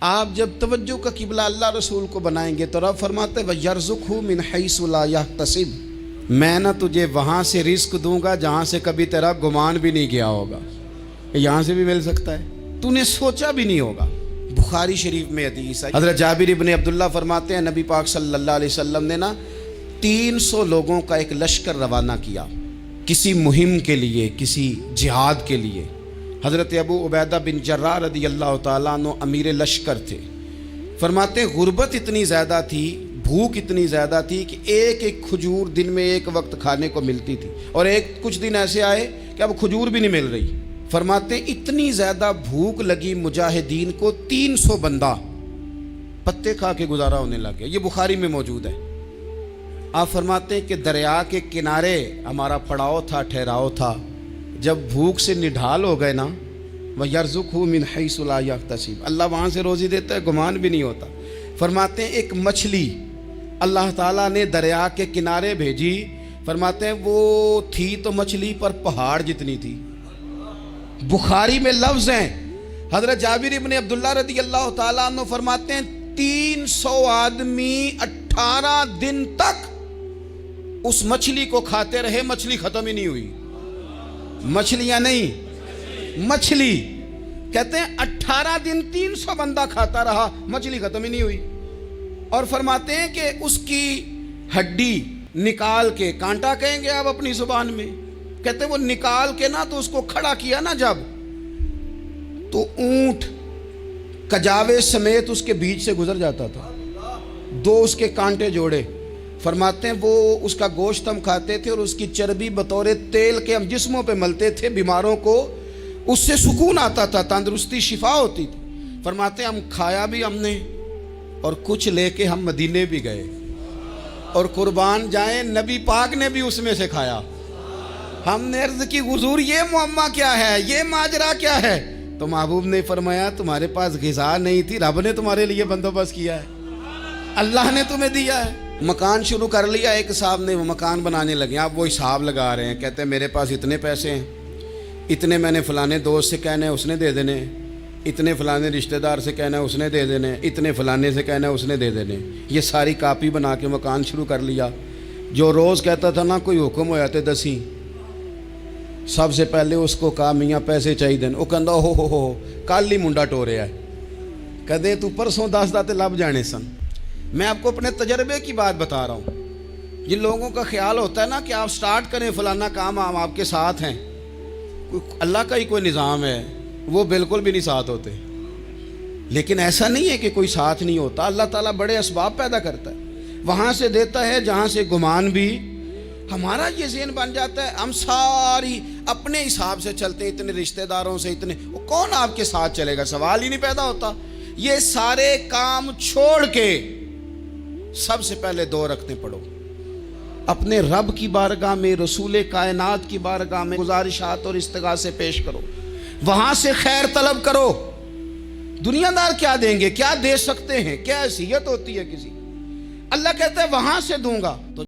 آپ جب توجہ کا قبلہ اللہ رسول کو بنائیں گے تو رب فرماتے ہیں وَيَرْزُقْهُ مِنْ حَيْثُ لَا يَحْتَسِبُ، میں نہ تجھے وہاں سے رزق دوں گا جہاں سے کبھی تیرا گمان بھی نہیں گیا ہوگا۔ یہاں سے بھی مل سکتا ہے، تو نے سوچا بھی نہیں ہوگا۔ بخاری شریف میں حدیث ہے، حضرت جابر ابن عبداللہ فرماتے ہیں نبی پاک صلی اللہ علیہ وسلم نے 300 لوگوں کا ایک لشکر روانہ کیا کسی مہم کے لیے، کسی جہاد کے لیے۔ حضرت ابو عبیدہ بن جراح رضی اللہ تعالیٰ عنہ امیر لشکر تھے۔ فرماتے ہیں غربت اتنی زیادہ تھی، بھوک اتنی زیادہ تھی کہ ایک ایک کھجور دن میں ایک وقت کھانے کو ملتی تھی، اور کچھ دن ایسے آئے کہ اب کھجور بھی نہیں مل رہی۔ فرماتے ہیں اتنی زیادہ بھوک لگی مجاہدین کو، 300 بندہ پتے کھا کے گزارا ہونے لگے۔ یہ بخاری میں موجود ہے۔ آپ فرماتے ہیں کہ دریا کے کنارے ہمارا پڑاؤ تھا، ٹھہراؤ تھا۔ جب بھوک سے نڈھال ہو گئے نا، وَيَرْزُقْهُ مِنْ حَيْثُ لَا يَحْتَسِبُ، اللہ وہاں سے روزی دیتا ہے، گمان بھی نہیں ہوتا۔ فرماتے ہیں ایک مچھلی اللہ تعالیٰ نے دریا کے کنارے بھیجی، فرماتے ہیں وہ تھی تو مچھلی پر پہاڑ جتنی تھی۔ بخاری میں لفظ ہیں، حضرت جابر ابن عبداللہ رضی اللہ تعالیٰ عنہ فرماتے ہیں 300 آدمی 18 دن تک اس مچھلی کو کھاتے رہے، مچھلی ختم ہی نہیں ہوئی۔ مچھلیاں نہیں، مچھلی کہتے ہیں 18 دن 300 بندہ کھاتا رہا، مچھلی ختم ہی نہیں ہوئی۔ اور فرماتے ہیں کہ اس کی ہڈی نکال کے، کانٹا کہیں گے آپ اپنی زبان میں، کہتے ہیں وہ نکال کے نا تو اس کو کھڑا کیا نا جب، تو اونٹ کجاوے سمیت اس کے بیچ سے گزر جاتا تھا، 2 اس کے کانٹے جوڑے۔ فرماتے ہیں وہ اس کا گوشت ہم کھاتے تھے اور اس کی چربی بطور تیل کے ہم جسموں پہ ملتے تھے، بیماروں کو اس سے سکون آتا تھا، تندرستی شفا ہوتی تھی۔ فرماتے ہیں ہم کھایا بھی ہم نے، اور کچھ لے کے ہم مدینے بھی گئے، اور قربان جائیں نبی پاک نے بھی اس میں سے کھایا۔ ہم نے عرض کی حضور یہ معمہ کیا ہے، یہ ماجرا کیا ہے؟ تو محبوب نے فرمایا تمہارے پاس غذا نہیں تھی، رب نے تمہارے لیے بندوبست کیا ہے، اللہ نے تمہیں دیا ہے۔ مکان شروع کر لیا، ایک صاحب نے وہ مکان بنانے لگے، آپ وہ حساب لگا رہے ہیں، کہتے ہیں میرے پاس اتنے پیسے ہیں، اتنے میں نے فلانے دوست سے کہنا ہے اس نے دے دینے، اتنے فلانے رشتہ دار سے کہنا ہے اس نے دے دینے، اتنے فلانے سے کہنا ہے اس نے دے دینے۔ یہ ساری کاپی بنا کے مکان شروع کر لیا۔ جو روز کہتا تھا نا کوئی حکم ہو جاتے 10، سب سے پہلے اس کو کہا میاں پیسے چاہیے دن، وہ کہندا ہو کل ہی منڈا ٹوریا ہے، کہتے تو پرسوں 10 داتے لب جانے سن۔ میں آپ کو اپنے تجربے کی بات بتا رہا ہوں۔ جن لوگوں کا خیال ہوتا ہے نا کہ آپ سٹارٹ کریں فلانا کام، ہم آپ کے ساتھ ہیں، اللہ کا ہی کوئی نظام ہے، وہ بالکل بھی نہیں ساتھ ہوتے۔ لیکن ایسا نہیں ہے کہ کوئی ساتھ نہیں ہوتا، اللہ تعالیٰ بڑے اسباب پیدا کرتا ہے، وہاں سے دیتا ہے جہاں سے گمان بھی۔ ہمارا یہ ذہن بن جاتا ہے ہم ساری اپنے حساب سے چلتے، اتنے رشتہ داروں سے، اتنے، وہ کون آپ کے ساتھ چلے گا؟ سوال ہی نہیں پیدا ہوتا۔ یہ سارے کام چھوڑ کے سب سے پہلے 2 رکعتیں پڑھو، اپنے رب کی بارگاہ میں، رسول کائنات کی بارگاہ میں گزارشات اور استغاثے پیش کرو، وہاں سے خیر طلب کرو۔ دنیا دار کیا دیں گے، کیا دے سکتے ہیں، کیا حیثیت ہوتی ہے کسی؟ اللہ کہتا ہے وہاں سے دوں گا۔ تو